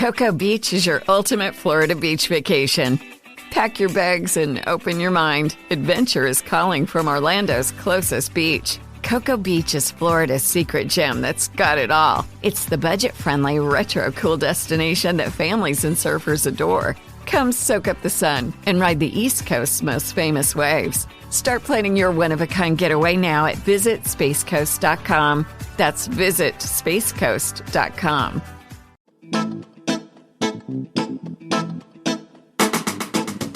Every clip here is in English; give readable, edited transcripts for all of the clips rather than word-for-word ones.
Cocoa Beach is your ultimate Florida beach vacation. Pack your bags and open your mind. Adventure is calling from Orlando's closest beach. Cocoa Beach is Florida's secret gem that's got it all. It's the budget-friendly, retro-cool destination that families and surfers adore. Come soak up the sun and ride the East Coast's most famous waves. Start planning your one-of-a-kind getaway now at visitspacecoast.com. That's visitspacecoast.com.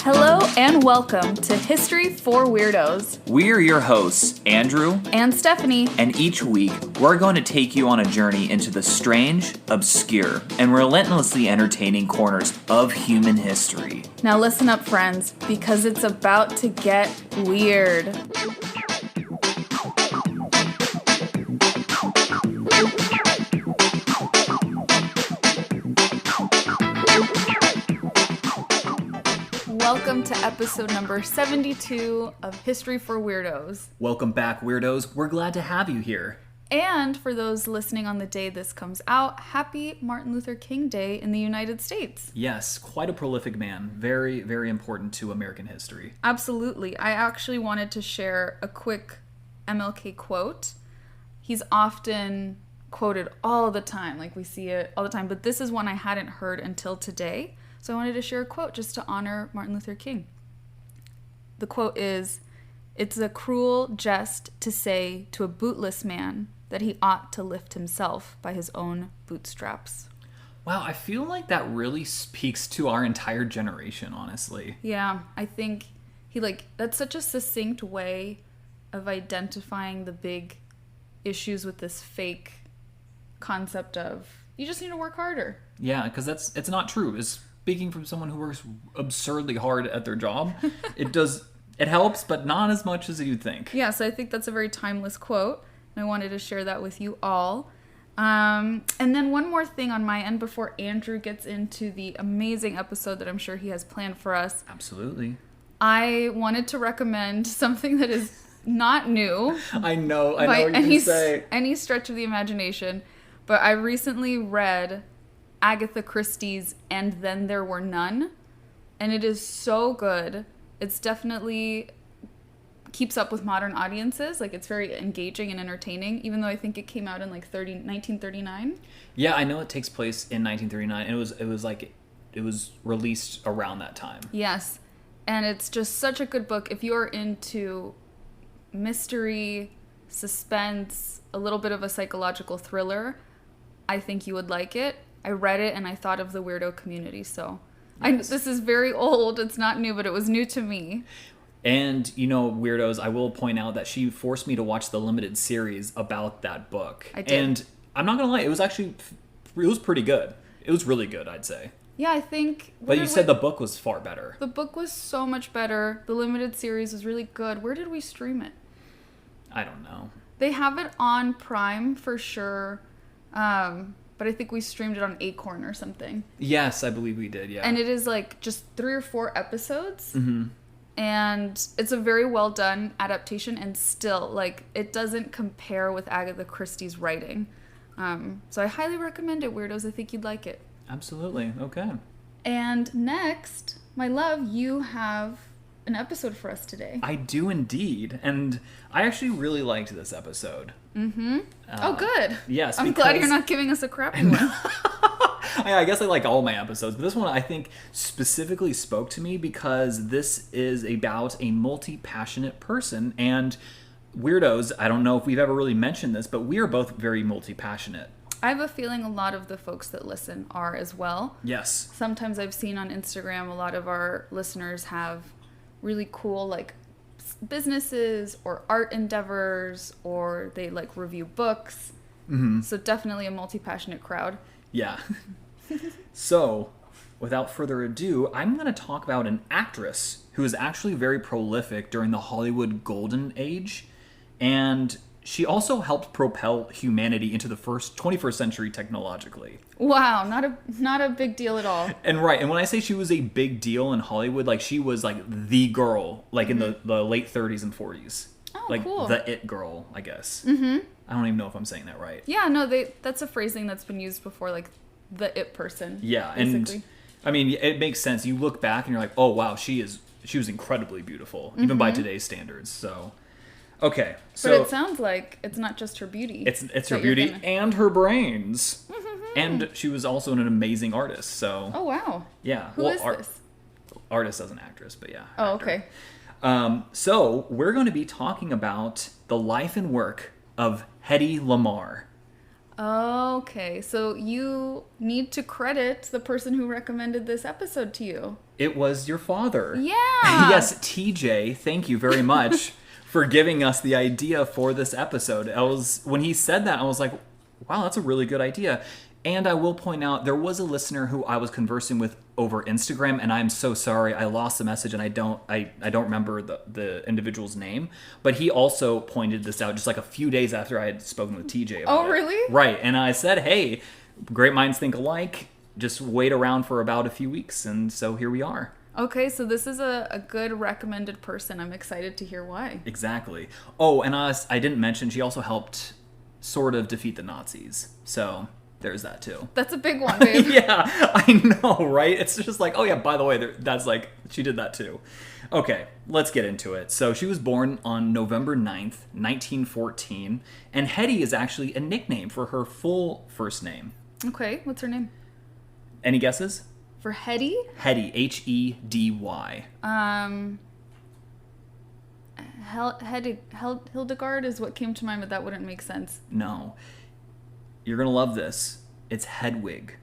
Hello and welcome to History for Weirdos. We're your hosts, Andrew and Stephanie. And each week, we're going to take you on a journey into the strange, obscure, and relentlessly entertaining corners of human history. Now listen up, friends, because it's about to get weird. Welcome to episode number 72 of History for Weirdos. Welcome back, weirdos. We're glad to have you here. And for those listening on the day this comes out, happy Martin Luther King Day in the United States. Yes, quite a prolific man. Very, very important to American history. Absolutely. I actually wanted to share a quick MLK quote. He's often quoted all the time, like we see it all the time, but this is one I hadn't heard until today. So I wanted to share a quote just to honor Martin Luther King. The quote is, "It's a cruel jest to say to a bootless man that he ought to lift himself by his own bootstraps." Wow, I feel like that really speaks to our entire generation, honestly. Yeah, I think that's such a succinct way of identifying the big issues with this fake concept of you just need to work harder. Yeah, because it's not true. Speaking from someone who works absurdly hard at their job, it helps, but not as much as you'd think. Yeah, so I think that's a very timeless quote, and I wanted to share that with you all. And then one more thing on my end before Andrew gets into the amazing episode that I'm sure he has planned for us. Absolutely. I wanted to recommend something that is not new. I know what you're going to say. Any stretch of the imagination, but I recently read Agatha Christie's And Then There Were None, and it is so good. It's definitely keeps up with modern audiences. Like, it's very engaging and entertaining, even though I think it came out in 1939. Yeah, I know it takes place in 1939, and it was released around that time. Yes, and it's just such a good book. If you're into mystery, suspense, a little bit of a psychological thriller, I think you would like it. I read it and I thought of the weirdo community, so yes. This is very old, it's not new, but it was new to me. And, weirdos, I will point out that she forced me to watch the limited series about that book. I did. And I'm not going to lie, it was pretty good. It was really good, I'd say. Yeah, I think... But you said the book was far better. The book was so much better. The limited series was really good. Where did we stream it? I don't know. They have it on Prime for sure. But I think we streamed it on Acorn or something. Yes, I believe we did, yeah. And it is just 3 or 4 episodes. Mm-hmm. And it's a very well done adaptation, and still, it doesn't compare with Agatha Christie's writing. So I highly recommend it, weirdos. I think you'd like it. Absolutely. Okay. And next, my love, you have an episode for us today. I do indeed. And I actually really liked this episode. Mm-hmm. Oh, good. Yes. I'm glad you're not giving us a crappy one. I guess I like all my episodes, but this one I think specifically spoke to me because this is about a multi-passionate person. And weirdos, I don't know if we've ever really mentioned this, but we are both very multi-passionate. I have a feeling a lot of the folks that listen are as well. Yes. Sometimes I've seen on Instagram a lot of our listeners have really cool businesses or art endeavors, or they review books. Mm-hmm. So definitely a multi-passionate crowd. Yeah. So, without further ado, I'm going to talk about an actress who is actually very prolific during the Hollywood Golden Age, and she also helped propel humanity into the 21st century technologically. Wow, not a big deal at all. And right, and when I say she was a big deal in Hollywood, she was the girl, in the late 30s and 40s. Oh, cool. The it girl, I guess. Mm-hmm. I don't even know if I'm saying that right. Yeah, no, that's a phrasing that's been used before, the it person. Yeah, basically. and I mean, it makes sense. You look back and you're like, oh wow, she was incredibly beautiful, even by today's standards. So, okay, so But it sounds like it's not just her beauty. it's her beauty and her brains, and she was also an amazing artist. So, oh wow, yeah, who is this? Artist as an actress, but yeah. Oh, actor. okay. So we're going to be talking about the life and work of Hedy Lamarr. Okay, so you need to credit the person who recommended this episode to you. It was your father. Yeah. Yes, TJ, thank you very much for giving us the idea for this episode. When he said that, I was like, wow, that's a really good idea. And I will point out, there was a listener who I was conversing with over Instagram, and I'm so sorry, I lost the message, and I don't remember the individual's name. But he also pointed this out just like a few days after I had spoken with TJ about it. Oh, really? Right, and I said, hey, great minds think alike. Just wait around for about a few weeks, and so here we are. Okay, so this is a good recommended person. I'm excited to hear why. Exactly. Oh, and I didn't mention, she also helped sort of defeat the Nazis. So there's that too. That's a big one, babe. Yeah, I know, right? It's just like, oh yeah, by the way, that's like, she did that too. Okay, let's get into it. So she was born on November 9th, 1914, and Hedy is actually a nickname for her full first name. Okay, what's her name? Any guesses? For Hedy? Hedy, Hedy. Hildegard is what came to mind, but that wouldn't make sense. No. You're gonna love this. It's Hedwig.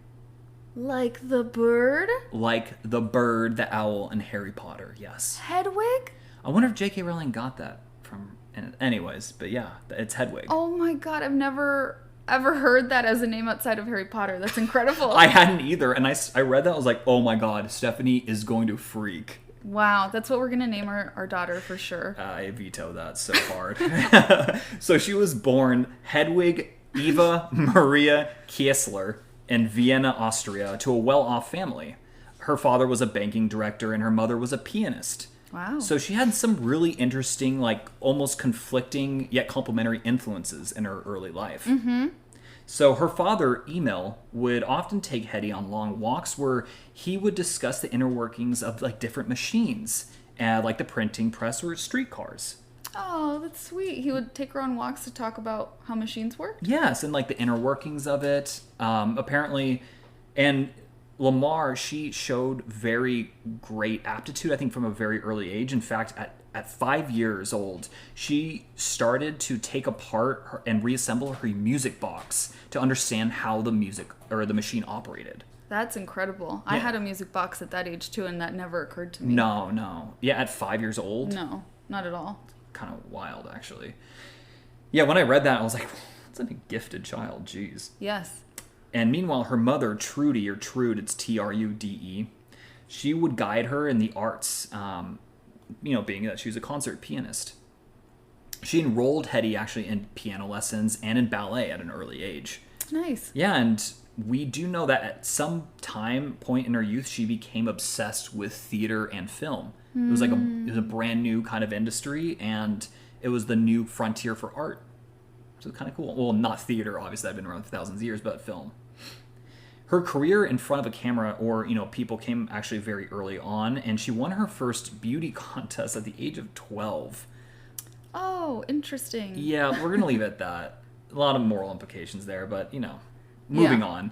Like the bird? Like the bird, the owl, and Harry Potter, yes. Hedwig? I wonder if J.K. Rowling got that from... Anyways, but yeah, it's Hedwig. Oh my god, I've never ever heard that as a name outside of Harry Potter. That's incredible. I hadn't either, and I read that, I was like, oh my god, Stephanie is going to freak. Wow, that's what we're going to name our daughter for sure. I veto that so hard. So she was born Hedwig Eva Maria Kiesler in Vienna, Austria, to a well-off family. Her father was a banking director and her mother was a pianist. Wow. So she had some really interesting, like almost conflicting yet complementary influences in her early life. Mm-hmm. So her father, Emil, would often take Hedy on long walks where he would discuss the inner workings of like different machines, like the printing press or streetcars. Oh, that's sweet. He would take her on walks to talk about how machines work? Yes, and like the inner workings of it. Apparently, and Lamarr, she showed very great aptitude, I think, from a very early age. In fact, at 5 years old, she started to take apart and reassemble her music box to understand how the music or the machine operated. That's incredible. Yeah. I had a music box at that age too, and that never occurred to me. No. Yeah, at 5 years old? No, not at all. Kind of wild, actually. Yeah, when I read that, I was like, that's a gifted child, jeez. Yes. And meanwhile, her mother, Trudy, or Trude, it's Trude, she would guide her in the arts, being that she was a concert pianist. She enrolled Hedy actually in piano lessons and in ballet at an early age. Nice. Yeah, and we do know that at some point in her youth, she became obsessed with theater and film. It was a brand new kind of industry, and it was the new frontier for art. So kind of cool. Well, not theater, obviously, I've been around for thousands of years, but film. Her career in front of a camera or, people came actually very early on, and she won her first beauty contest at the age of 12. Oh, interesting. Yeah, we're going to leave it at that. A lot of moral implications there, but, moving on.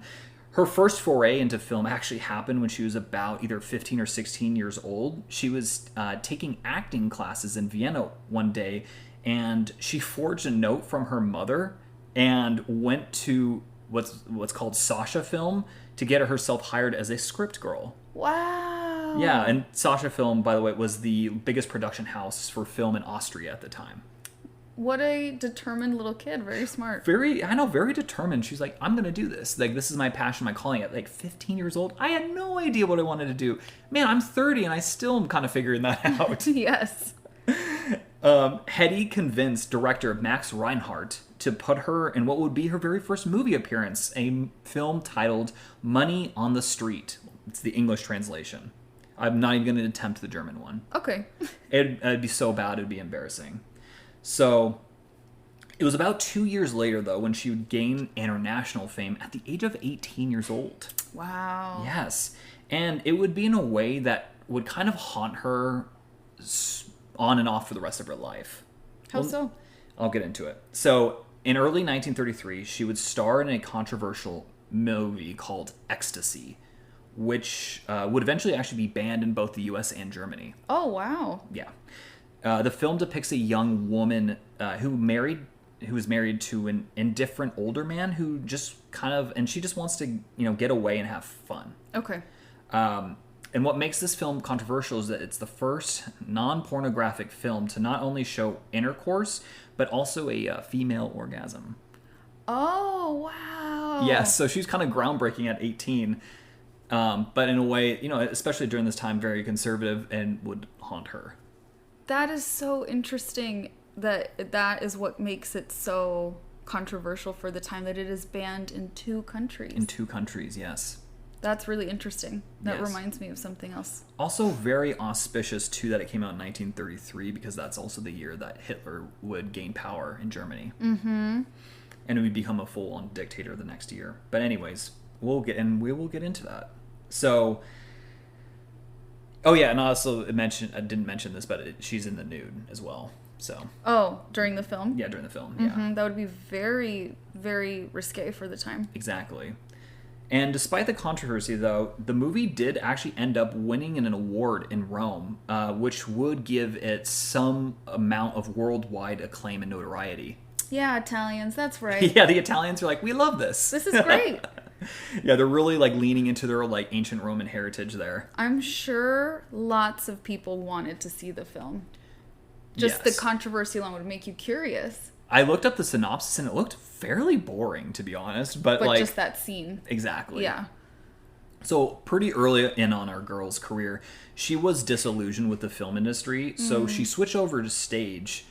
Her first foray into film actually happened when she was about either 15 or 16 years old. She was taking acting classes in Vienna one day, and she forged a note from her mother and went to what's called Sasha Film to get herself hired as a script girl. Wow. Yeah, and Sasha Film, by the way, was the biggest production house for film in Austria at the time. What a determined little kid. Very smart. Very determined. She's like, I'm going to do this. Like, this is my passion, my calling. At like 15 years old, I had no idea what I wanted to do. Man, I'm 30 and I still am kind of figuring that out. Yes. Hedy convinced director Max Reinhardt to put her in what would be her very first movie appearance, a film titled Money on the Street. It's the English translation. I'm not even going to attempt the German one. Okay. It'd be so bad, it'd be embarrassing. So It was about 2 years later, though, when she would gain international fame at the age of 18 years old. Wow. Yes. And it would be in a way that would kind of haunt her on and off for the rest of her life. How so? I'll get into it. So, in early 1933, she would star in a controversial movie called Ecstasy, which would eventually actually be banned in both the US and Germany. Oh, wow. Yeah. The film depicts a young woman who was married to an indifferent older man who just and she just wants to, get away and have fun. Okay. And what makes this film controversial is that it's the first non-pornographic film to not only show intercourse, but also a female orgasm. Oh, wow. Yes, so she's kind of groundbreaking at 18, but in a way, especially during this time, very conservative and would haunt her. That is so interesting that is what makes it so controversial for the time, that it is banned in 2 countries. In 2 countries, yes. That's really interesting. That Yes. reminds me of something else. Also very auspicious, too, that it came out in 1933, because that's also the year that Hitler would gain power in Germany. Mm-hmm. And would become a full-on dictator the next year. But anyways, we will get into that. So, oh yeah, and I also didn't mention this, but she's in the nude as well. So. Oh, during the film? Yeah, during the film, yeah. Mm-hmm. That would be very, very risque for the time. Exactly. And despite the controversy, though, the movie did actually end up winning an award in Rome, which would give it some amount of worldwide acclaim and notoriety. Yeah, Italians, that's right. Yeah, the Italians are like, we love this. This is great. Yeah, they're really leaning into their ancient Roman heritage there. I'm sure lots of people wanted to see the film. Just Yes. the controversy alone would make you curious. I looked up the synopsis and it looked fairly boring, to be honest. But just that scene. Exactly. Yeah. So pretty early in on our girl's career, she was disillusioned with the film industry. So she switched over to stage,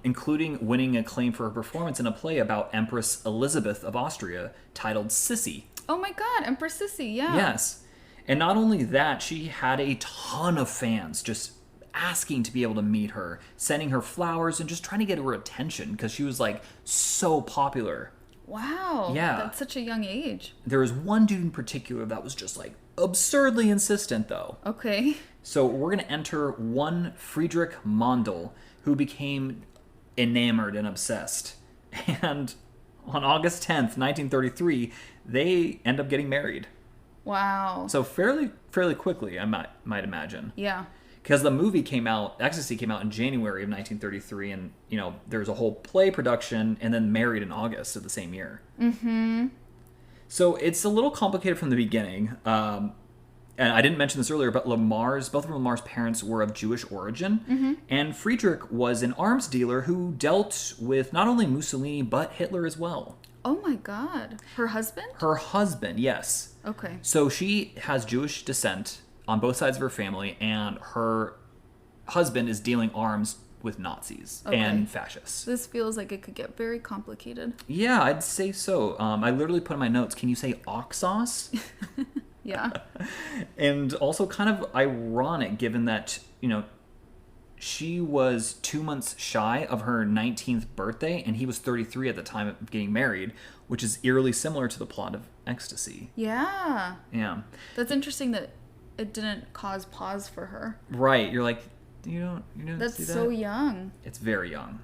including winning acclaim for her performance in a play about Empress Elizabeth of Austria titled Sissy. Oh my God, Empress Sissy, yeah. Yes. And not only that, she had a ton of fans just asking to be able to meet her, sending her flowers, and just trying to get her attention because she was so popular. Wow. Yeah. That's such a young age. There was one dude in particular that was just absurdly insistent, though. Okay. So we're going to enter one Friedrich Mondel, who became enamored and obsessed. And on August 10th, 1933, they end up getting married. Wow. So fairly quickly, I might imagine. Yeah. Because the movie Ecstasy came out in January of 1933, and, there was a whole play production, and then married in August of the same year. Mm-hmm. So it's a little complicated from the beginning. And I didn't mention this earlier, but both of Lamarr's parents were of Jewish origin, Mm-hmm. and Friedrich was an arms dealer who dealt with not only Mussolini, but Hitler as well. Oh my God. Her husband? Her husband, yes. Okay. So she has Jewish descent on both sides of her family, and her husband is dealing arms with Nazis and fascists. This feels like it could get very complicated. Yeah, I'd say so. I literally put in my notes, can you say oxos? Yeah. And also kind of ironic, given that, she was 2 months shy of her 19th birthday, and he was 33 at the time of getting married, which is eerily similar to the plot of Ecstasy. Yeah. Yeah. That's interesting that it didn't cause pause for her. Right. You're like, you don't That's see that? so young. It's very young.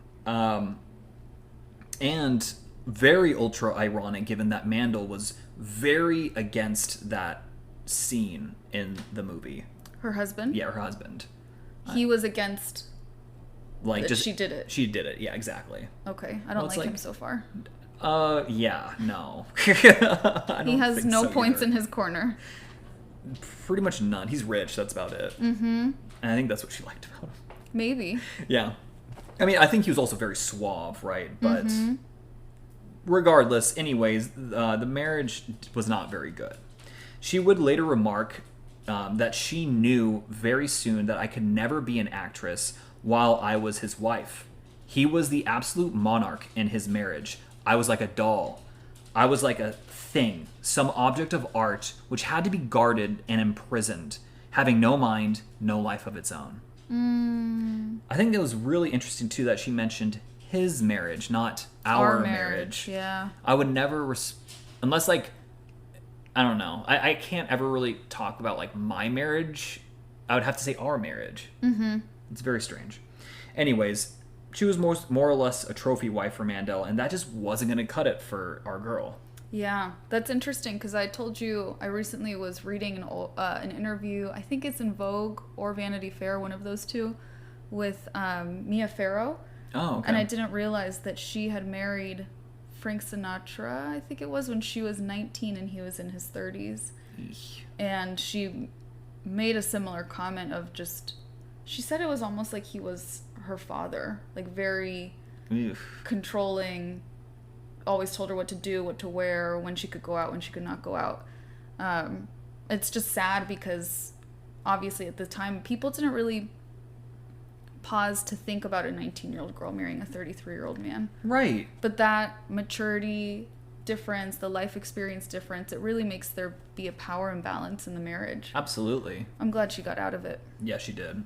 And very ultra ironic, given that Mandel was very against that scene in the movie. Her husband? Yeah, her husband. He was against that she did it. She did it, yeah, exactly. Okay. I don't it's like him so far. Yeah, no. He has no points in his corner. Pretty much none. He's rich, that's about it. Mm-hmm. And I think that's what she liked about him. Maybe. Yeah. I mean, I think he was also very suave, right? But regardless, anyways, the marriage was not very good. She would later remark that she knew very soon that I could never be an actress while I was his wife. He was the absolute monarch in his marriage. I was like a doll. I was like a thing, some object of art which had to be guarded and imprisoned, having no mind, no life of its own. I think it was really interesting, too, that she mentioned his marriage, not our marriage. Yeah. I would never, unless like, I don't know. I can't ever really talk about like my marriage. I would have to say our marriage. Mm-hmm. It's very strange. Anyways, she was more or less a trophy wife for Mandel, and that just wasn't going to cut it for our girl. Yeah, that's interesting because I told you I recently was reading an interview. I think it's in Vogue or Vanity Fair, one of those two, with Mia Farrow. Oh, okay. And I didn't realize that she had married Frank Sinatra, I think it was, when she was 19 and he was in his 30s. Eesh. And she made a similar comment of just, she said it was almost like he was her father, like very controlling, always told her what to do, what to wear, when she could go out, when she could not go out. It's just sad because obviously at the time people didn't really pause to think about a 19-year-old girl marrying a 33-year-old man. Right. But that maturity difference, the life experience difference, it really makes there be a power imbalance in the marriage. Absolutely. I'm glad she got out of it. Yeah, she did.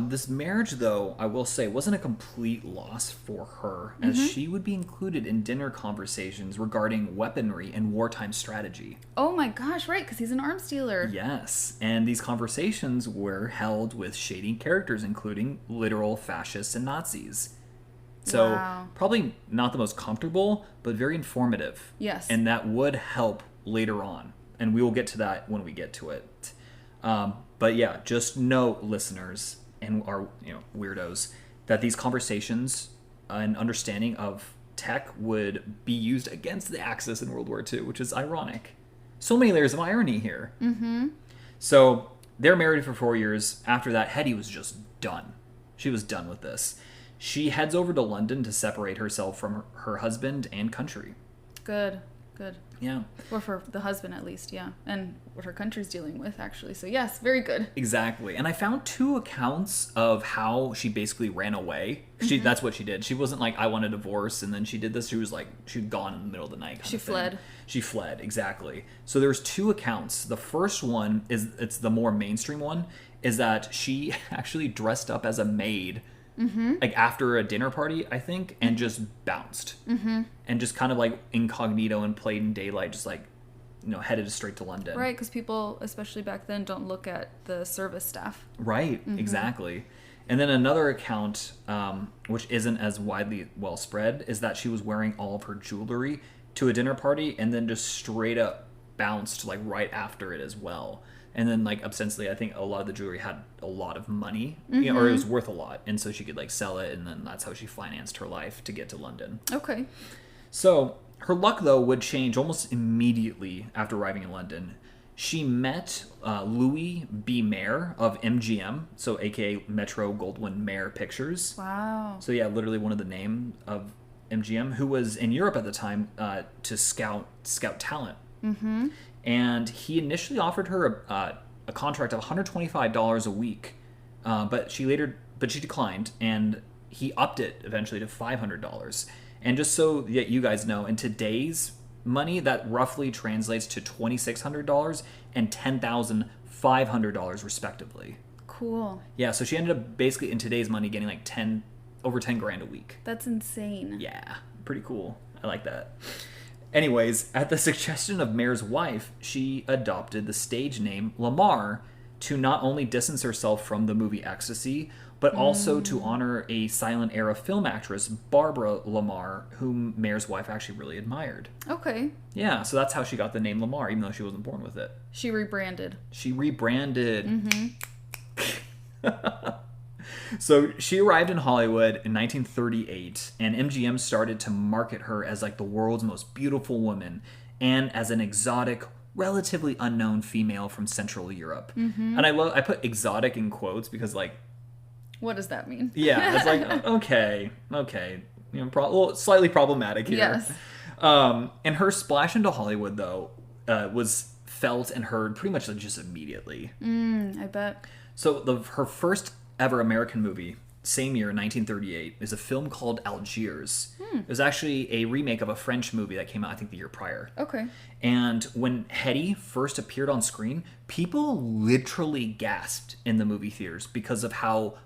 This marriage, though, I will say, wasn't a complete loss for her, as she would be included in dinner conversations regarding weaponry and wartime strategy. Oh my gosh, right, because he's an arms dealer. Yes, and these conversations were held with shady characters, including literal fascists and Nazis. So, Wow. probably not the most comfortable, but very informative. Yes. And that would help later on, and we will get to that when we get to it. But yeah, just note, listeners and our weirdos, that these conversations and understanding of tech would be used against the Axis in World War II, which is ironic. So many layers of irony here. Mm-hmm. So they're married for 4 years. After that, Hedy was just done. She was done with this. She heads over to London to separate herself from her husband and country. Good. Yeah. Or for the husband, at least, yeah. And what her country's dealing with, actually. So, yes, very good. Exactly. And I found 2 accounts of how she basically ran away. That's what she did. She wasn't like, I want a divorce, and then she did this. She was like, she'd gone in the middle of the night. She fled. She fled, exactly. So there's 2 accounts. The first one it's the more mainstream one, is that she actually dressed up as a maid like after a dinner party, I think, and just bounced. And just kind of like incognito and played in daylight, just like, headed straight to London. Right, because people, especially back then, don't look at the service staff. Right, exactly. And then another account, which isn't as widely well spread, is that she was wearing all of her jewelry to a dinner party and then just straight up bounced like right after it as well. And then, like, ostensibly, I think a lot of the jewelry had a lot of money, or it was worth a lot. And so she could, like, sell it, and then that's how she financed her life to get to London. Okay. So her luck, though, would change almost immediately after arriving in London. She met Louis B. Mayer of MGM, so a.k.a. Metro-Goldwyn-Mayer Pictures. Wow. So, yeah, literally one of the name of MGM, who was in Europe at the time to scout talent. Mm-hmm. And he initially offered her a contract of $125 a week, but she declined, and he upped it eventually to $500. And just so that you guys know, in today's money, that roughly translates to $2,600 and $10,500 respectively. Cool. Yeah, so she ended up basically in today's money getting like over 10 grand a week. That's insane. Yeah, pretty cool. I like that. Anyways, at the suggestion of Mayer's wife, she adopted the stage name Lamarr to not only distance herself from the movie Ecstasy, but also to honor a silent era film actress, Barbara Lamarr, whom Mayer's wife actually really admired. Okay. Yeah, so that's how she got the name Lamarr, even though she wasn't born with it. She rebranded. So she arrived in Hollywood in 1938, and MGM started to market her as like the world's most beautiful woman and as an exotic, relatively unknown female from Central Europe. And I put exotic in quotes because, like, what does that mean? Yeah, it's like, okay, slightly problematic here. Yes. And her splash into Hollywood, though, was felt and heard pretty much just immediately. I bet. So her first ever American movie, same year, 1938, is a film called Algiers. It was actually a remake of a French movie that came out, I think, the year prior. Okay. And when Hedy first appeared on screen, people literally gasped in the movie theaters because of how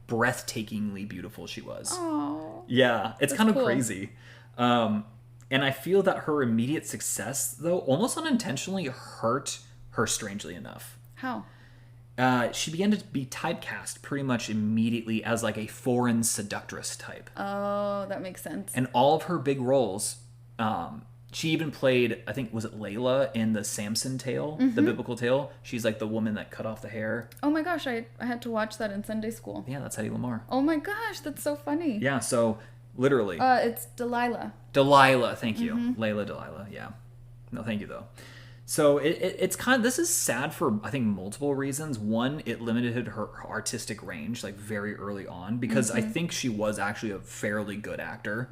breathtakingly beautiful she was. Oh. Yeah, it's That's kind of cool. crazy. And I feel that her immediate success, though, almost unintentionally hurt her strangely enough. How? She began to be typecast pretty much immediately as like a foreign seductress type. Oh, that makes sense. And all of her big roles, she even played, I think, was it Layla in the Samson tale, the biblical tale? She's like the woman that cut off the hair. Oh my gosh, I had to watch that in Sunday school. Yeah, that's Hedy Lamarr. Oh my gosh, that's so funny. Yeah, so literally. It's Delilah. Delilah, thank you. Layla Delilah, yeah. No, thank you, though. So it's kind of, this is sad for, I think, multiple reasons. One, it limited her artistic range, like, very early on, because I think she was actually a fairly good actor.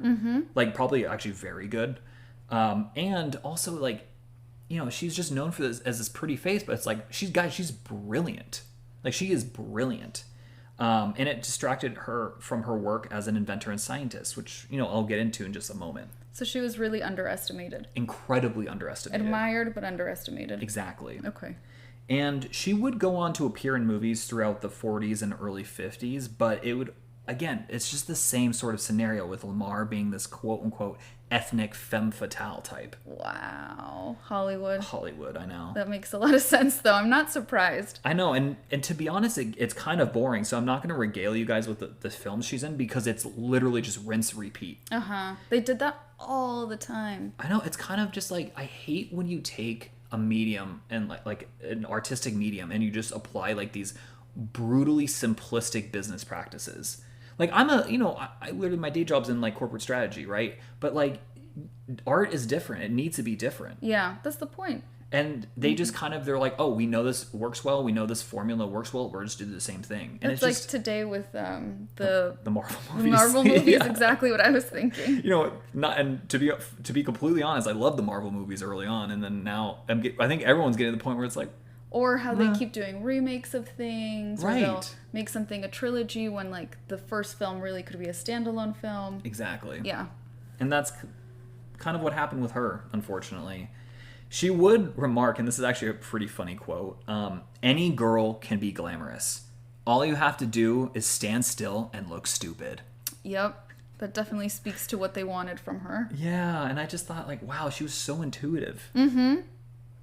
Like, probably actually very good. And also, like, you know, she's just known for this as this pretty face, but it's like, she's brilliant. Like, she is brilliant. And it distracted her from her work as an inventor and scientist, which, you know, I'll get into in just a moment. So she was really underestimated. Incredibly underestimated. Admired, but underestimated. Exactly. Okay. And she would go on to appear in movies throughout the 40s and early 50s, but it would, again, it's just the same sort of scenario with Lamarr being this quote-unquote ethnic femme fatale type. Wow. Hollywood. Hollywood, I know. That makes a lot of sense, though. I'm not surprised. I know, and to be honest, it's kind of boring, so I'm not going to regale you guys with the films she's in, because it's literally just rinse, repeat. Uh-huh. They did that all the time. I know, it's kind of just like, I hate when you take a medium and like an artistic medium and you just apply like these brutally simplistic business practices. Like, I'm I literally, my day job's in like corporate strategy, right? But like, art is different. It needs to be different. Yeah, that's the point. And they just kind of, they're like, oh, we know this works well. We know this formula works well. We're just doing the same thing. And It's it's like just today with the Marvel movies. Marvel movies, Yeah. exactly what I was thinking. You know, and to be completely honest, I loved the Marvel movies early on, and then now I think everyone's getting to the point where it's like, Or how they keep doing remakes of things. Or Right. they'll make something a trilogy when, like, the first film really could be a standalone film. exactly. Yeah. And that's kind of what happened with her, unfortunately. She would remark, and this is actually a pretty funny quote, any girl can be glamorous. All you have to do is stand still and look stupid. Yep. That definitely speaks to what they wanted from her. Yeah, and I just thought, like, wow, she was so intuitive. Mm-hmm.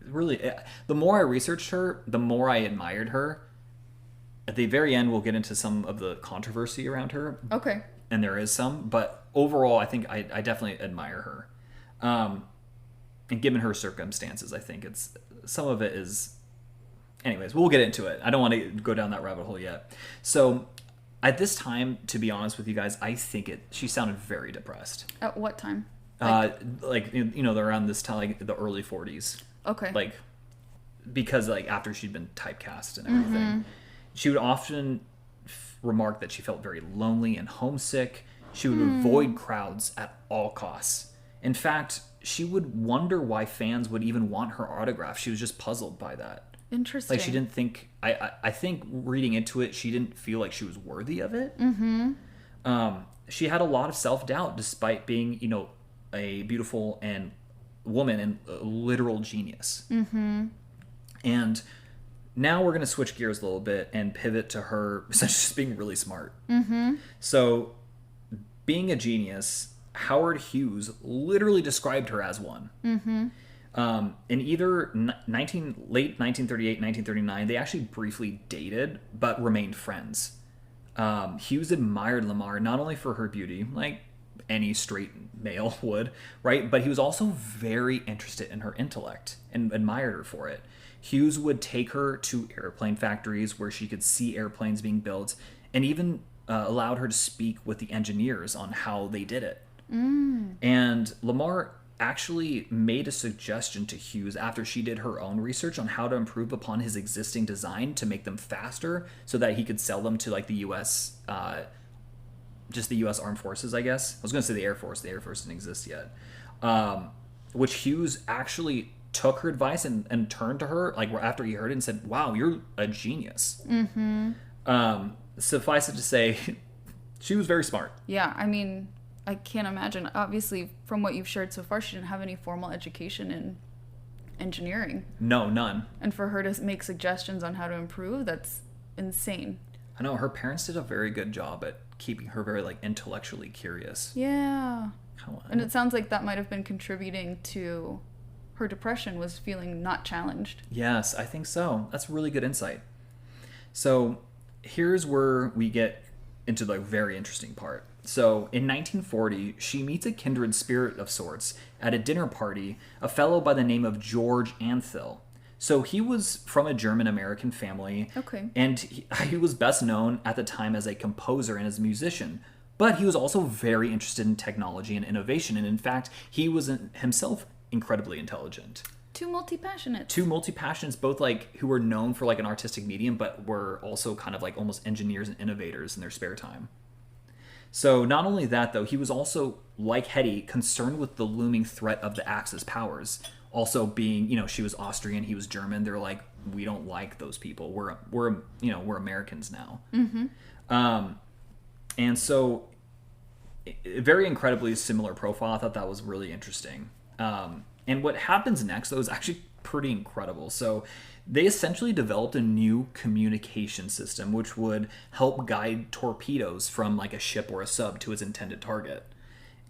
Really, the more I researched her, the more I admired her. At the very end, we'll get into some of the controversy around her. Okay. And there is some, but overall, I think I definitely admire her. And given her circumstances, I think some of it is... Anyways, we'll get into it. I don't want to go down that rabbit hole yet. So, at this time, to be honest with you guys, I think she sounded very depressed. At what time? Like you know, around this time, like the early 40s. Okay. Like, because like after she'd been typecast and everything, she would often remark that she felt very lonely and homesick. She would avoid crowds at all costs. In fact, she would wonder why fans would even want her autograph. She was just puzzled by that. Interesting. Like, she didn't think... I think reading into it, she didn't feel like she was worthy of it. She had a lot of self-doubt, despite being, you know, a beautiful and woman and a literal genius. And now we're going to switch gears a little bit and pivot to her essentially just being really smart. So, being a genius... Howard Hughes literally described her as one. In either late 1938, 1939, they actually briefly dated, but remained friends. Hughes admired Lamarr not only for her beauty, like any straight male would, right? But he was also very interested in her intellect and admired her for it. Hughes would take her to airplane factories where she could see airplanes being built, and even allowed her to speak with the engineers on how they did it. And Lamarr actually made a suggestion to Hughes after she did her own research on how to improve upon his existing design to make them faster so that he could sell them to like the U.S., just the U.S. Armed Forces, I guess. I was going to say the Air Force. The Air Force didn't exist yet. Which Hughes actually took her advice and turned to her like after he heard it and said, wow, you're a genius. Suffice it to say, she was very smart. Yeah, I mean... I can't imagine. Obviously, from what you've shared so far, she didn't have any formal education in engineering. No, none. And for her to make suggestions on how to improve, that's insane. I know, her parents did a very good job at keeping her very like intellectually curious. Yeah. And it sounds like that might have been contributing to her depression, was feeling not challenged. Yes, I think so. That's really good insight. So here's where we get into the very interesting part. So in 1940, she meets a kindred spirit of sorts at a dinner party, a fellow by the name of George Antheil. So he was from a German-American family, and he was best known at the time as a composer and as a musician. But he was also very interested in technology and innovation, and in fact, he was himself incredibly intelligent. Two multi-passionates, both like who were known for like an artistic medium, but were also kind of like almost engineers and innovators in their spare time. So not only that, though, he was also, like Hedy, concerned with the looming threat of the Axis powers. Also being, she was Austrian, he was German. They're like, we don't like those people. We're Americans now. Mm-hmm. And so, a very incredibly similar profile. I thought that was really interesting. And what happens next, though, is actually pretty incredible. So they essentially developed a new communication system which would help guide torpedoes from like a ship or a sub to its intended target.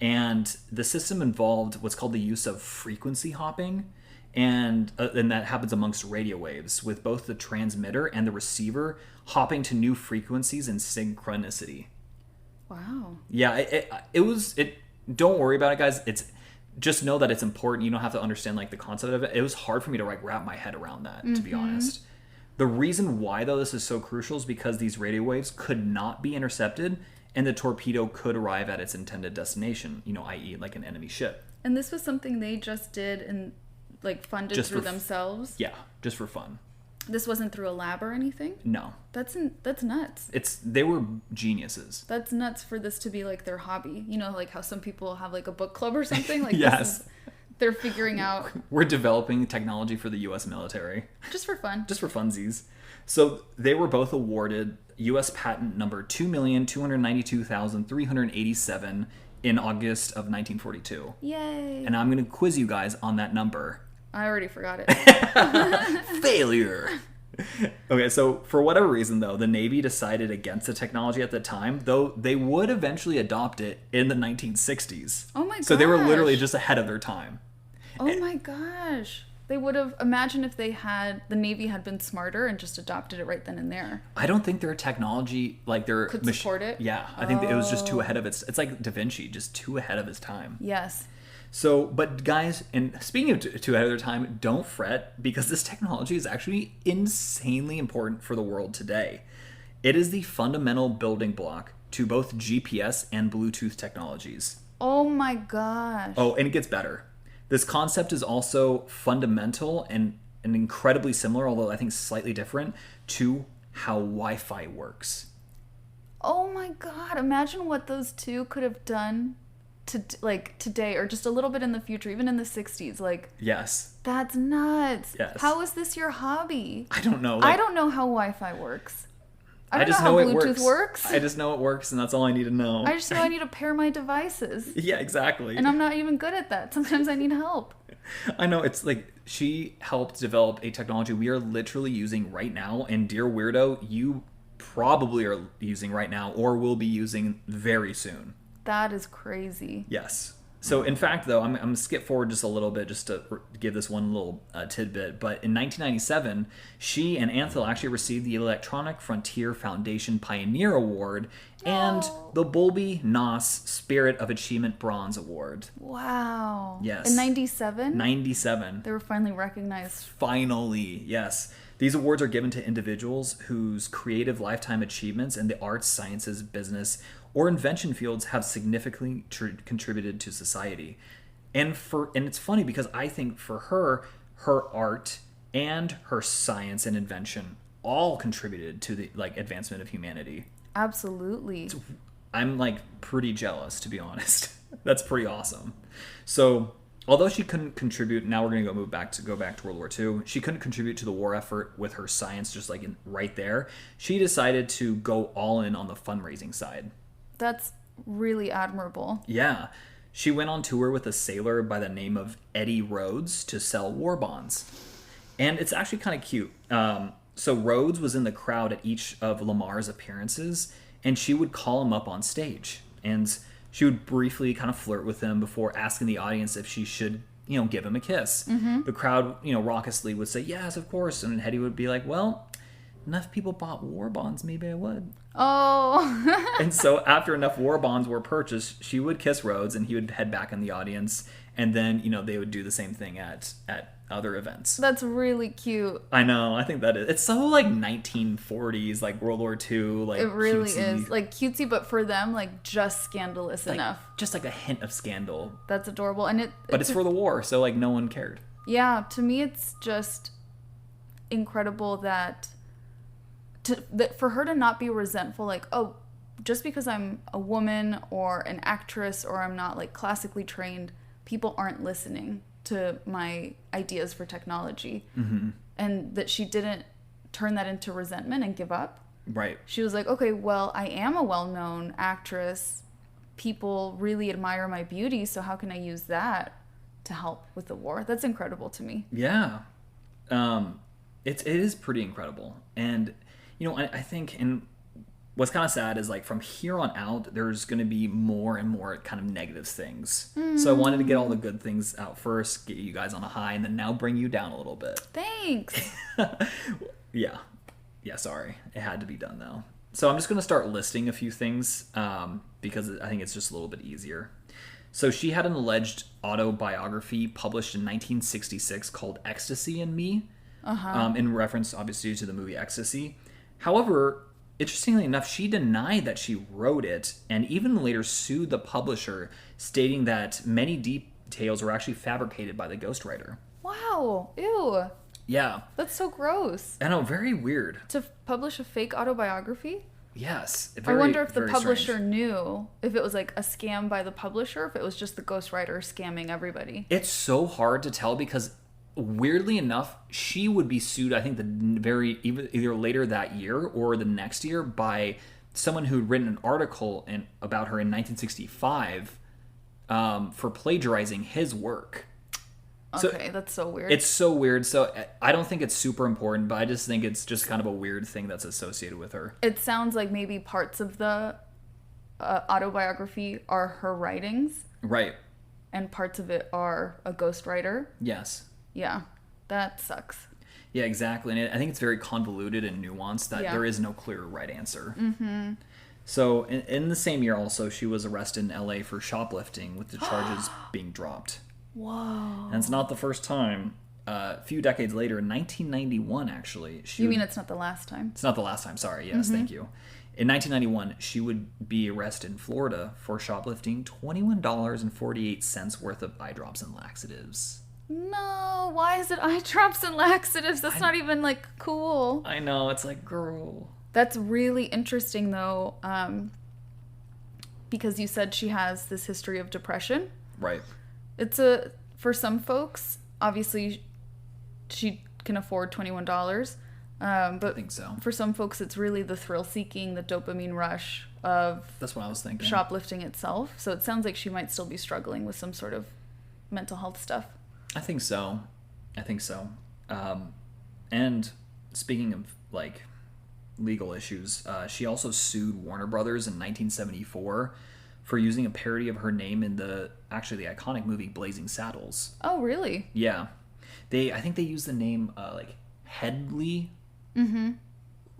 And the system involved what's called the use of frequency hopping, and that happens amongst radio waves, with both the transmitter and the receiver hopping to new frequencies in synchronicity. Wow. Yeah, it was. Don't worry about it, guys. Just know that it's important. You don't have to understand like the concept of it. It was hard for me to like wrap my head around that, to be honest. The reason why, though, this is so crucial is because these radio waves could not be intercepted, and the torpedo could arrive at its intended destination, i.e. like an enemy ship. And this was something they just did and like funded just through themselves? Yeah, just for fun. This wasn't through a lab or anything? No. That's nuts. They were geniuses. That's nuts for this to be like their hobby. Like how some people have like a book club or something? Like yes. They're figuring out. We're developing technology for the U.S. military. Just for fun. Just for funsies. So they were both awarded U.S. patent number 2,292,387 in August of 1942. Yay. And I'm going to quiz you guys on that number. I already forgot it. Failure. Okay, so for whatever reason, though, the Navy decided against the technology at the time, though they would eventually adopt it in the 1960s. Oh my gosh. So they were literally just ahead of their time. Oh my gosh. They would have, imagine if the Navy had been smarter and just adopted it right then and there. I don't think their technology, like their... could support it? Yeah, I think it was just too ahead of it's like Da Vinci, just too ahead of his time. Yes. So, but guys, and speaking of too ahead of their time, don't fret, because this technology is actually insanely important for the world today. It is the fundamental building block to both GPS and Bluetooth technologies. Oh my gosh. Oh, and it gets better. This concept is also fundamental and incredibly similar, although I think slightly different, to how Wi-Fi works. Oh my god, imagine what those two could have done today, or just a little bit in the future, even in the 60s. Yes. That's nuts. Yes. How is this your hobby? I don't know. I don't know how Wi-Fi works. I just know how Bluetooth works. I just know it works, and that's all I need to know. I just know I need to pair my devices. Yeah, exactly. And I'm not even good at that. Sometimes I need help. I know, it's like she helped develop a technology we are literally using right now, and dear weirdo, you probably are using right now or will be using very soon. That is crazy. Yes. So, in fact, though, I'm going to skip forward just a little bit just to give this one little tidbit. But in 1997, she and Antheil actually received the Electronic Frontier Foundation Pioneer Award and the Bowlby Noss Spirit of Achievement Bronze Award. Wow. Yes. In 97? 97. They were finally recognized. Finally, yes. These awards are given to individuals whose creative lifetime achievements in the arts, sciences, business, or invention fields have significantly contributed to society. And it's funny because I think for her art and her science and invention all contributed to the advancement of humanity. Absolutely. I'm pretty jealous, to be honest. That's pretty awesome. So, although she couldn't contribute, now we're going to go back to World War II. She couldn't contribute to the war effort with her science just right there. She decided to go all in on the fundraising side. That's really admirable. Yeah. She went on tour with a sailor by the name of Eddie Rhodes to sell war bonds. And it's actually kind of cute. So Rhodes was in the crowd at each of Lamarr's appearances, and she would call him up on stage, and she would briefly kind of flirt with him before asking the audience if she should, give him a kiss. The crowd, raucously would say, yes, of course. And Hedy would be like, well, enough people bought war bonds, maybe I would. Oh. And so after enough war bonds were purchased, she would kiss Rhodes and he would head back in the audience. And then, they would do the same thing at other events. That's really cute. I know. I think that is. It's so like 1940s, like World War II, like it really cutesy. is like cutesy, but for them, like just scandalous enough. Just like a hint of scandal. That's adorable, and but it's for the war, so like no one cared. Yeah, to me, it's just incredible that for her to not be resentful, like, oh, just because I'm a woman or an actress or I'm not like classically trained, people aren't listening to my ideas for technology. And that she didn't turn that into resentment and give up. Right. She was like, okay, well, I am a well-known actress. People really admire my beauty, so how can I use that to help with the war? That's incredible to me. Yeah. It is pretty incredible. And, I think, and what's kind of sad is like from here on out, there's going to be more and more kind of negative things. So I wanted to get all the good things out first, get you guys on a high, and then now bring you down a little bit. Thanks. Yeah. Yeah, sorry. It had to be done though. So I'm just going to start listing a few things because I think it's just a little bit easier. So she had an alleged autobiography published in 1966 called Ecstasy and Me, in reference obviously to the movie Ecstasy. However, interestingly enough, she denied that she wrote it and even later sued the publisher, stating that many details were actually fabricated by the ghostwriter. Wow. Ew. Yeah. That's so gross. I know, very weird. To publish a fake autobiography? Yes. I wonder if the publisher strange. knew, if it was like a scam by the publisher, if it was just the ghostwriter scamming everybody. It's so hard to tell because, weirdly enough, she would be sued, I think, either later that year or the next year by someone who had written an article about her in 1965 for plagiarizing his work. Okay, so that's so weird. It's so weird. So I don't think it's super important, but I just think it's just kind of a weird thing that's associated with her. It sounds like maybe parts of the autobiography are her writings. Right. And parts of it are a ghostwriter. Yes. Yeah, that sucks. Yeah, exactly. And I think it's very convoluted and nuanced that there is no clear right answer. So in the same year also, she was arrested in LA for shoplifting with the charges being dropped. Whoa. And it's not the first time. A few decades later, in 1991, actually. You mean it's not the last time? It's not the last time, sorry. Yes, thank you. In 1991, she would be arrested in Florida for shoplifting $21.48 worth of eye drops and laxatives. No, why is it eye drops and laxatives? That's not even, like, cool. I know, it's like, girl. That's really interesting, though, because you said she has this history of depression. Right. For some folks, obviously, she can afford $21. But I think so. For some folks, it's really the thrill-seeking, the dopamine rush of That's what I was thinking. Shoplifting itself. So it sounds like she might still be struggling with some sort of mental health stuff. I think so. And speaking of, like, legal issues, she also sued Warner Brothers in 1974 for using a parody of her name in the iconic movie Blazing Saddles. Oh, really? Yeah. I think they used the name, like, Hedy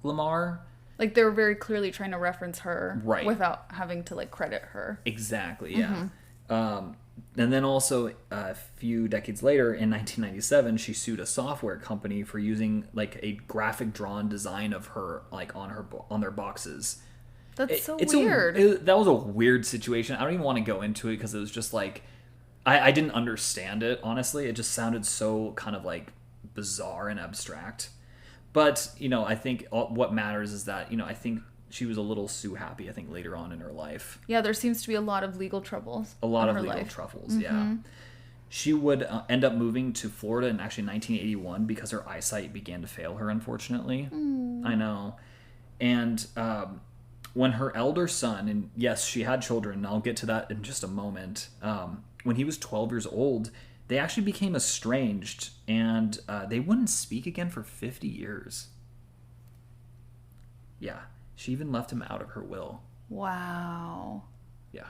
Lamarr. Like, they were very clearly trying to reference her. Right. Without having to, like, credit her. Exactly, yeah. And then also, a few decades later, in 1997, she sued a software company for using, like, a graphic drawn design of her, like, on their boxes. That's so weird. That was a weird situation. I don't even want to go into it because it was just like, I didn't understand it, honestly. It just sounded so kind of like bizarre and abstract. But, I think what matters is that, I think she was a little sue happy, I think, later on in her life. Yeah, there seems to be a lot of legal troubles. Yeah. She would end up moving to Florida in actually 1981 because her eyesight began to fail her, unfortunately. I know. And when her elder son, and yes, she had children, and I'll get to that in just a moment, when he was 12 years old, they actually became estranged, and they wouldn't speak again for 50 years. Yeah. She even left him out of her will. Wow. Yeah.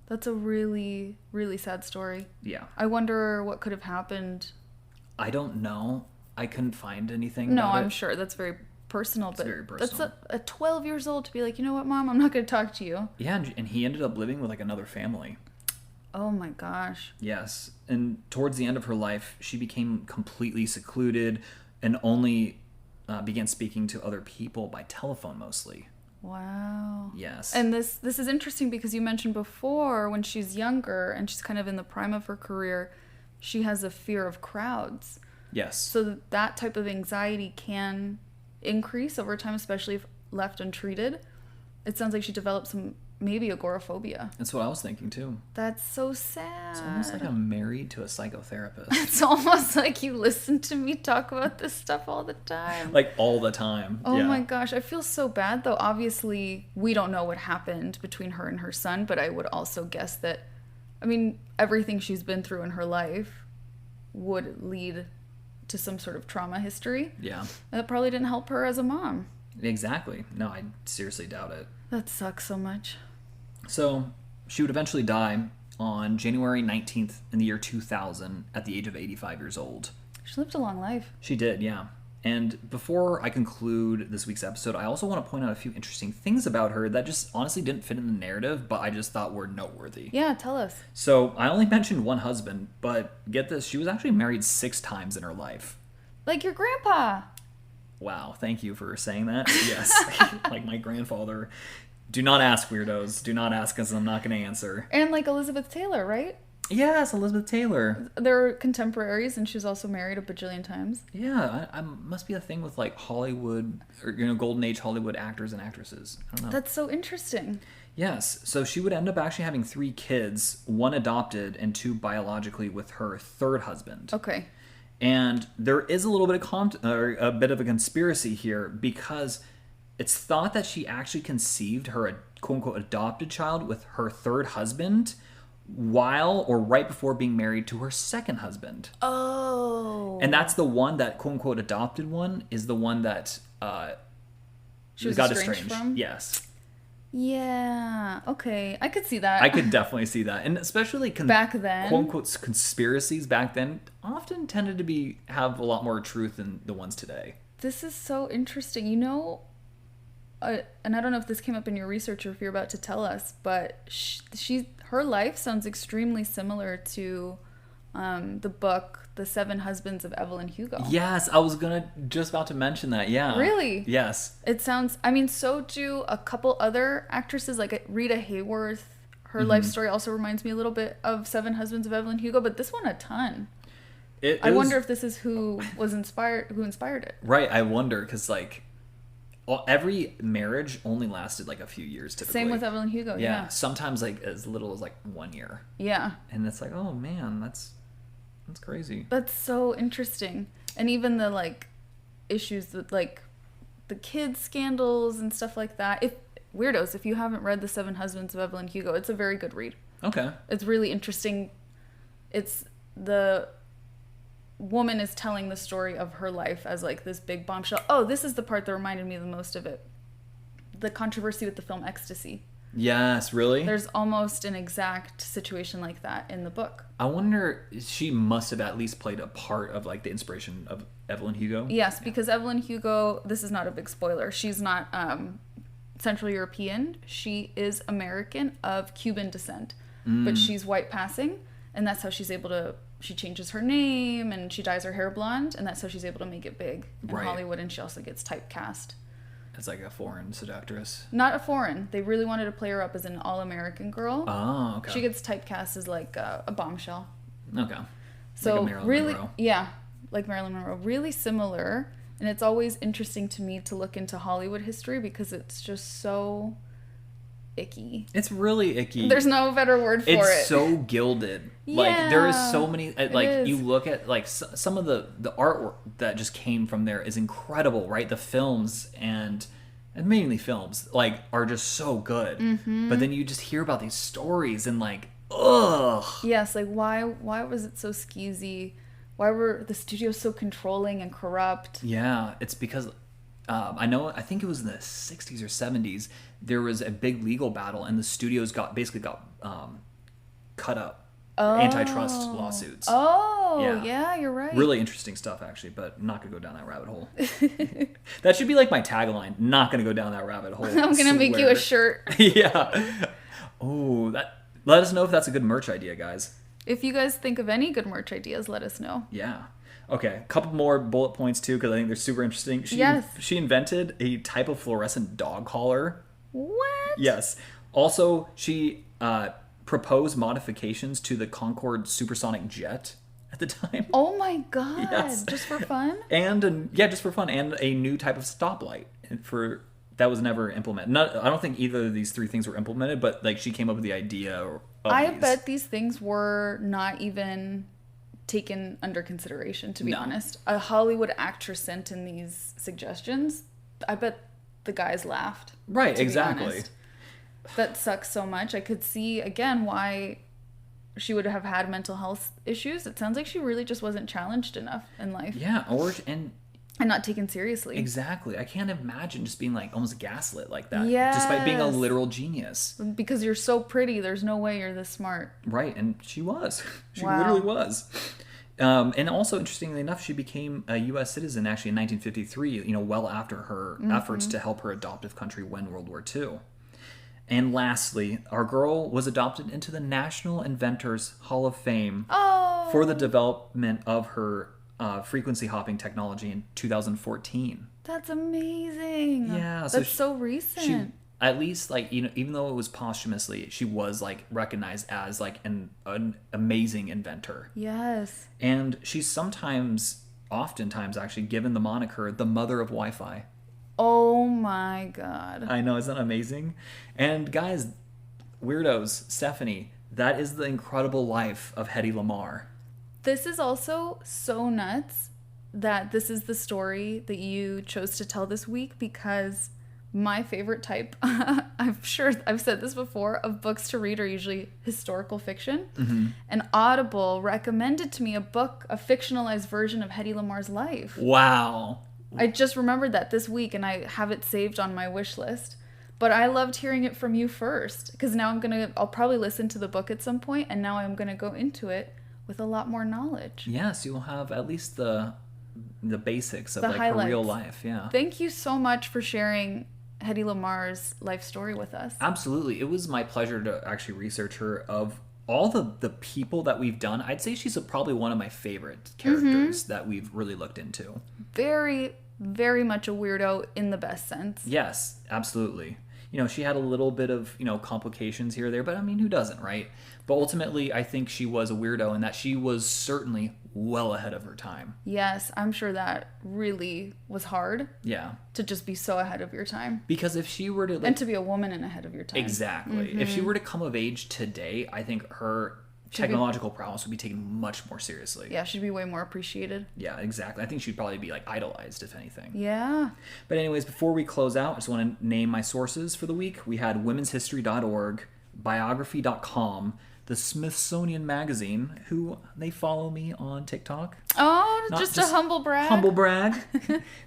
That's a really, really sad story. Yeah. I wonder what could have happened. I don't know. I couldn't find anything No, about I'm it. sure that's very personal. It's but very personal. That's a 12 years old to be like, you know what, Mom? I'm not going to talk to you. Yeah, and he ended up living with like another family. Oh my gosh. Yes. And towards the end of her life, she became completely secluded and only began speaking to other people by telephone mostly. Wow. Yes. And this is interesting because you mentioned before when she's younger and she's kind of in the prime of her career, she has a fear of crowds. Yes. So that type of anxiety can increase over time, especially if left untreated. It sounds like she developed maybe agoraphobia. That's what I was thinking too. That's so sad. It's almost like I'm married to a psychotherapist. It's almost like you listen to me talk about this stuff all the time. Like all the time. Oh yeah. my gosh, I feel so bad though. Obviously, we don't know what happened between her and her son, but I would also guess that, I mean, everything she's been through in her life would lead to some sort of trauma history. Yeah. And that probably didn't help her as a mom. Exactly. No, I seriously doubt it. That sucks so much. So she would eventually die on January 19th in the year 2000 at the age of 85 years old. She lived a long life. She did, yeah. And before I conclude this week's episode, I also want to point out a few interesting things about her that just honestly didn't fit in the narrative, but I just thought were noteworthy. Yeah, tell us. So I only mentioned one husband, but get this, she was actually married 6 times in her life. Like your grandpa. Wow, thank you for saying that. Yes, like my grandfather. Do not ask, weirdos. Do not ask us. I'm not going to answer. And like Elizabeth Taylor, right? Yes, Elizabeth Taylor. They're contemporaries, and she's also married a bajillion times. Yeah, I must be a thing with like Hollywood, or golden age Hollywood actors and actresses. I don't know. That's so interesting. Yes, so she would end up actually having 3 kids, 1 adopted and 2 biologically with her 3rd husband. Okay. And there is a little bit of a bit of a conspiracy here because it's thought that she actually conceived her quote-unquote adopted child with her 3rd husband while or right before being married to her 2nd husband. Oh. And that's the one, that quote-unquote adopted one, is the one that she was got estranged estranged from? Yes. Yeah. Okay. I could see that. I could definitely see that. And especially back then, quote-unquote conspiracies back then often tended to have a lot more truth than the ones today. This is so interesting. You know, and I don't know if this came up in your research or if you're about to tell us, but her life sounds extremely similar to the book The 7 Husbands of Evelyn Hugo. Yes, I was just about to mention that. Yeah. Really? Yes. It sounds, I mean, so do a couple other actresses like Rita Hayworth. Her life story also reminds me a little bit of 7 Husbands of Evelyn Hugo, but this one a ton. I wonder if this is who inspired it. Right, I wonder, because like every marriage only lasted like a few years typically. Same with Evelyn Hugo. Yeah. Sometimes like as little as like 1 year. Yeah. And it's like, oh man, that's crazy. That's so interesting. And even the like issues with like the kids scandals and stuff like that. If you haven't read The 7 Husbands of Evelyn Hugo, it's a very good read. Okay. It's really interesting. It's the woman is telling the story of her life as like this big bombshell. Oh, this is the part that reminded me the most of it. The controversy with the film Ecstasy. Yes, really? There's almost an exact situation like that in the book. I wonder, she must have at least played a part of like the inspiration of Evelyn Hugo. Yes, because Evelyn Hugo, this is not a big spoiler, she's not Central European. She is American of Cuban descent, but she's white passing, and that's how she's able to, she changes her name and she dyes her hair blonde, and that's how she's able to make it big in Hollywood, and she also gets typecast. As like a foreign seductress. Not a foreign. They really wanted to play her up as an all-American girl. Oh, okay. She gets typecast as like a bombshell. Okay. So like a Marilyn really, Monroe. yeah, like Marilyn Monroe. Really similar, and it's always interesting to me to look into Hollywood history because it's just so icky. It's really icky. There's no better word for it. It's so gilded. Like there is so many. Like you look at like some of the artwork that just came from there is incredible, right? The films and mainly films like are just so good. Mm-hmm. But then you just hear about these stories and like, ugh. Yes, like why was it so skeezy? Why were the studios so controlling and corrupt? Yeah, it's because I think it was in the 60s or 70s, there was a big legal battle and the studios got cut up. Antitrust lawsuits. Oh, yeah, you're right. Really interesting stuff, actually, but I'm not going to go down that rabbit hole. That should be like my tagline, not going to go down that rabbit hole. I'm going to make you a shirt. Yeah. Oh, let us know if that's a good merch idea, guys. If you guys think of any good merch ideas, let us know. Yeah. Okay, a couple more bullet points, too, because I think they're super interesting. She invented a type of fluorescent dog collar. What? Yes. Also, she proposed modifications to the Concorde supersonic jet at the time. Oh my god! Yes. Just for fun? Just for fun, and a new type of stoplight that was never implemented. I don't think either of these three things were implemented, but like she came up with the idea. I bet these things were not even taken under consideration. To be honest, a Hollywood actress sent in these suggestions. I bet the guys laughed. Right? Exactly. That sucks so much. I could see, again, why she would have had mental health issues. It sounds like she really just wasn't challenged enough in life. Yeah, and not taken seriously. Exactly. I can't imagine just being like almost gaslit like that. Yes. Despite being a literal genius. Because you're so pretty, there's no way you're this smart. Right, and she was. She literally was. And also, interestingly enough, she became a U.S. citizen actually in 1953, well after her efforts to help her adoptive country win World War II. And lastly, our girl was adopted into the National Inventors Hall of Fame for the development of her frequency hopping technology in 2014. That's amazing. Yeah. That's so recent. She, at least, even though it was posthumously, she was, recognized as, an amazing inventor. Yes. And she's oftentimes, actually, given the moniker the mother of Wi-Fi. Oh my god. I know, isn't that amazing? And guys, weirdos, Stephanie, that is the incredible life of Hedy Lamarr. This is also so nuts that this is the story that you chose to tell this week, because my favorite type, I'm sure I've said this before, of books to read are usually historical fiction. Mm-hmm. And Audible recommended to me a fictionalized version of Hedy Lamarr's life. Wow. I just remembered that this week, and I have it saved on my wish list. But I loved hearing it from you first, because now I'll probably listen to the book at some point, and now I'm going to go into it with a lot more knowledge. Yes, you'll have at least the basics of her real life. Yeah. Thank you so much for sharing Hedy Lamarr's life story with us. Absolutely. It was my pleasure to actually research her. Of all the people that we've done, I'd say she's probably one of my favorite characters that we've really looked into. Very, very much a weirdo in the best sense. Yes, absolutely. She had a little bit of, complications here or there, but I mean, who doesn't, right? But ultimately, I think she was a weirdo, and that she was certainly well ahead of her time. Yes, I'm sure that really was hard. Yeah. To just be so ahead of your time. Because if she were to... and to be a woman and ahead of your time. Exactly. Mm-hmm. If she were to come of age today, I think her technological prowess would be taken much more seriously. Yeah, she'd be way more appreciated. Yeah, exactly. I think she'd probably be idolized, if anything. Yeah. But anyways, before we close out, I just want to name my sources for the week. We had womenshistory.org, biography.com, the Smithsonian Magazine, who they follow me on TikTok. Oh, just a humble brag. Humble brag.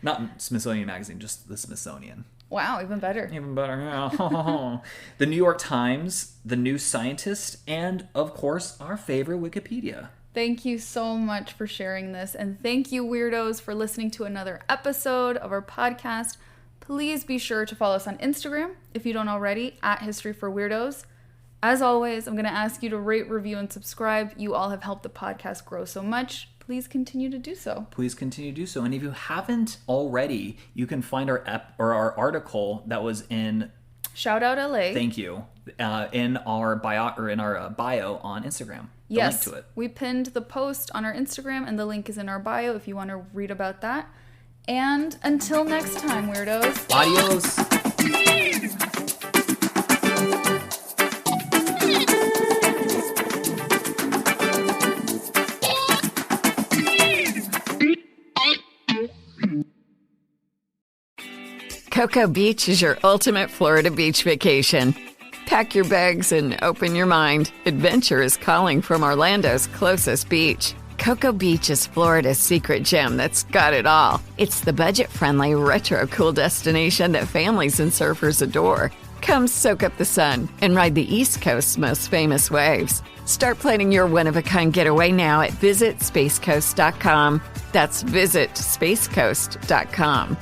Not Smithsonian Magazine, just the Smithsonian. Wow, even better. Even better, yeah. The New York Times, The New Scientist, and, of course, our favorite Wikipedia. Thank you so much for sharing this. And thank you, weirdos, for listening to another episode of our podcast. Please be sure to follow us on Instagram, if you don't already, @HistoryForWeirdos. As always, I'm going to ask you to rate, review, and subscribe. You all have helped the podcast grow so much. Please continue to do so. Please continue to do so. And if you haven't already, you can find our article that was in Shout Out LA. Thank you. In our bio on Instagram. Yes, link to it. We pinned the post on our Instagram, and the link is in our bio if you want to read about that. And until next time, weirdos. Adios. Cocoa Beach is your ultimate Florida beach vacation. Pack your bags and open your mind. Adventure is calling from Orlando's closest beach. Cocoa Beach is Florida's secret gem that's got it all. It's the budget-friendly, retro-cool destination that families and surfers adore. Come soak up the sun and ride the East Coast's most famous waves. Start planning your one-of-a-kind getaway now at visitspacecoast.com. That's visitspacecoast.com.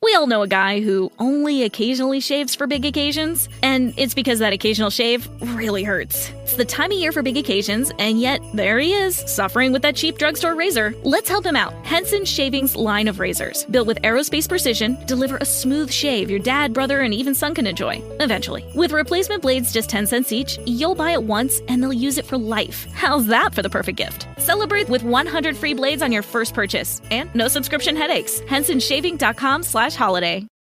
We all know a guy who only occasionally shaves for big occasions, and it's because that occasional shave really hurts. It's the time of year for big occasions, and yet there he is, suffering with that cheap drugstore razor. Let's help him out. Henson Shaving's line of razors, built with aerospace precision, deliver a smooth shave your dad, brother, and even son can enjoy, eventually. With replacement blades just 10 cents each, you'll buy it once, and they'll use it for life. How's that for the perfect gift? Celebrate with 100 free blades on your first purchase, and no subscription headaches. HensonShaving.com/holiday.